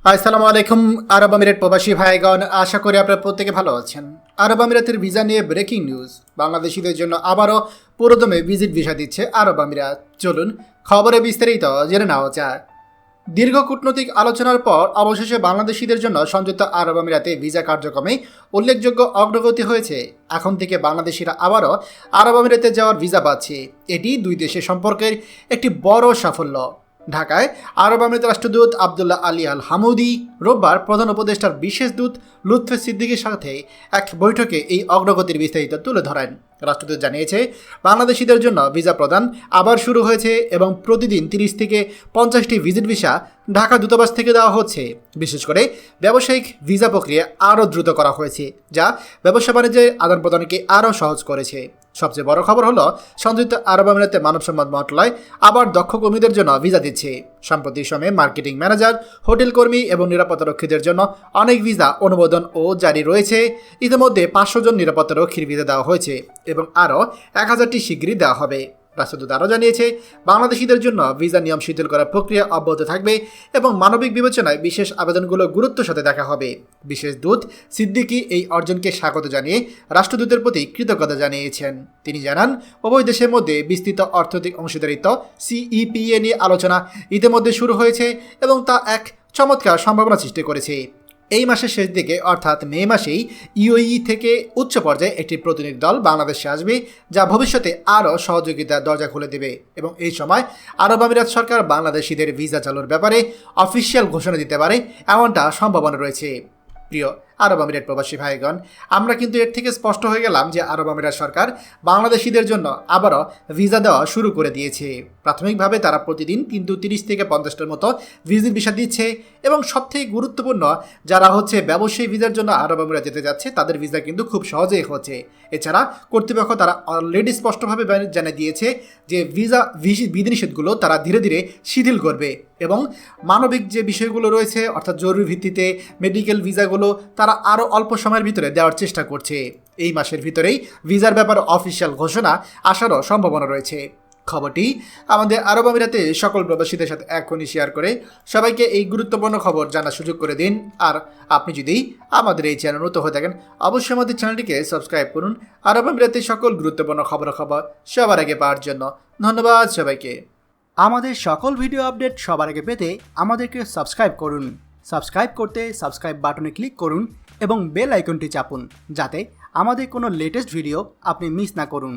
আসসালামু আলাইকুম আরব আমিরাত প্রবাসী ভাইগণ, আশা করি আপনারা প্রত্যেকে ভালো আছেন। আরব আমিরাতের ভিসা নিয়ে ব্রেকিং নিউজ। বাংলাদেশিদের জন্য আবারও পুরোদমে ভিজিট ভিসা দিচ্ছে আরব আমিরাত। চলুন খবরে বিস্তারিত জেনে নেওয়া যাক। দীর্ঘ কূটনৈতিক আলোচনার পর অবশেষে বাংলাদেশিদের জন্য সংযুক্ত আরব আমিরাতে ভিসা কার্যক্রমে উল্লেখযোগ্য অগ্রগতি হয়েছে। এখন থেকে বাংলাদেশিরা আবারও আরব আমিরাতে যাওয়ার ভিসা পাচ্ছে। এটি দুই দেশের সম্পর্কের একটি বড় সাফল্য। ঢাকায় আরব আমিরাত রাষ্ট্রদূত আবদুল্লাহ আলী আল হামুদি রোববার প্রধান উপদেষ্টার বিশেষ দূত লুৎফে সিদ্দিকীর সাথে এক বৈঠকে এই অগ্রগতির বিস্তারিত তুলে ধরেন। রাষ্ট্রদূত জানিয়েছে, বাংলাদেশিদের জন্য ভিসা প্রদান আবার শুরু হয়েছে এবং প্রতিদিন 30 থেকে 50টি ভিজিট ভিসা ঢাকা দূতাবাস থেকে দেওয়া হচ্ছে। বিশেষ করে ব্যবসায়িক ভিসা প্রক্রিয়া আরও দ্রুত করা হয়েছে, যা ব্যবসা বাণিজ্যের আদান প্রদানকে আরও সহজ করেছে। সবচেয়ে বড় খবর হলো, সংযুক্ত আরব আমিরাতে মানব সম্পদ মন্ত্রণালয় আবার দক্ষ কর্মীদের জন্য ভিসা দিচ্ছে। সাম্প্রতিক সময়ে মার্কেটিং ম্যানেজার, হোটেল কর্মী এবং নিরাপত্তারক্ষীদের জন্য অনেক ভিসা অনুমোদন ও জারি রয়েছে। ইতিমধ্যে 500 জন নিরাপত্তারক্ষীর ভিসা দেওয়া হয়েছে এবং আরও 1000টি শিগগিরই দেওয়া হবে। রাষ্ট্রদূত আরও জানিয়েছে, বাংলাদেশিদের জন্য ভিসা নিয়ম শিথিল করার প্রক্রিয়া অব্যাহত থাকবে এবং মানবিক বিবেচনায় বিশেষ আবেদনগুলো গুরুত্বের সাথে দেখা হবে। বিশেষ দূত সিদ্দিকী এই অর্জনকে স্বাগত জানিয়ে রাষ্ট্রদূতের প্রতি কৃতজ্ঞতা জানিয়েছেন। তিনি জানান, উভয় দেশের মধ্যে বিস্তৃত অর্থনৈতিক অংশীদারিত্ব সিইপিএ নিয়ে আলোচনা ইতিমধ্যে শুরু হয়েছে এবং তা এক চমৎকার সম্ভাবনা সৃষ্টি করেছে। এই মাসের শেষ দিকে অর্থাৎ মে মাসেই ইউএই থেকে উচ্চ পর্যায়ে একটি প্রতিনিধি দল বাংলাদেশে আসবে, যা ভবিষ্যতে আরও সহযোগিতার দরজা খুলে দেবে এবং এই সময় আরব আমিরাত সরকার বাংলাদেশিদের ভিসা চালুর ব্যাপারে অফিসিয়াল ঘোষণা দিতে পারে, এমনটা সম্ভাবনা রয়েছে। প্রিয় আরব আমিরাত প্রবাসী ভাইগণ, আমরা কিন্তু এর থেকে স্পষ্ট হয়ে গেলাম যে আরব আমিরাত সরকার বাংলাদেশিদের জন্য আবারও ভিসা দেওয়া শুরু করে দিয়েছে। প্রাথমিকভাবে তারা প্রতিদিন কিন্তু 30 থেকে 50টার মতো ভিজিট ভিসা দিচ্ছে এবং সবথেকে গুরুত্বপূর্ণ, যারা ব্যবসায়ী ভিসার জন্য আরব আমিরাত যেতে যাচ্ছে তাদের ভিসা কিন্তু খুব সহজেই হচ্ছে। এছাড়া কর্তৃপক্ষ তারা অলরেডি স্পষ্টভাবে জানিয়ে দিয়েছে যে বিধিনিষেধগুলো তারা ধীরে ধীরে শিথিল করবে এবং মানবিক যে বিষয়গুলো রয়েছে অর্থাৎ জরুরি ভিত্তিতে মেডিকেল ভিসাগুলো তারা আরও অল্প সময়ের ভিতরে দেওয়ার চেষ্টা করছে। এই মাসের ভিতরেই ভিসার ব্যাপারে অফিসিয়াল ঘোষণা আসারও সম্ভাবনা রয়েছে। খবরটি আমাদের আরব আমিরাতে সকল প্রবাসীদের সাথে এখনই শেয়ার করে সবাইকে এই গুরুত্বপূর্ণ খবর জানার সুযোগ করে দিন। আর আপনি যদি আমাদের এই চ্যানেল নতুন হয়ে থাকেন, অবশ্যই আমাদের চ্যানেলটিকে সাবস্ক্রাইব করুন আরব আমিরাতে সকল গুরুত্বপূর্ণ খবর সবার আগে পাওয়ার জন্য। ধন্যবাদ সবাইকে। আমাদের সকল ভিডিও আপডেট সবার আগে পেতে আমাদেরকে সাবস্ক্রাইব করুন। সাবস্ক্রাইব করতে সাবস্ক্রাইব বাটনে ক্লিক করুন এবং বেল আইকনটি চাপুন, যাতে আমাদের কোনো লেটেস্ট ভিডিও আপনি মিস না করুন।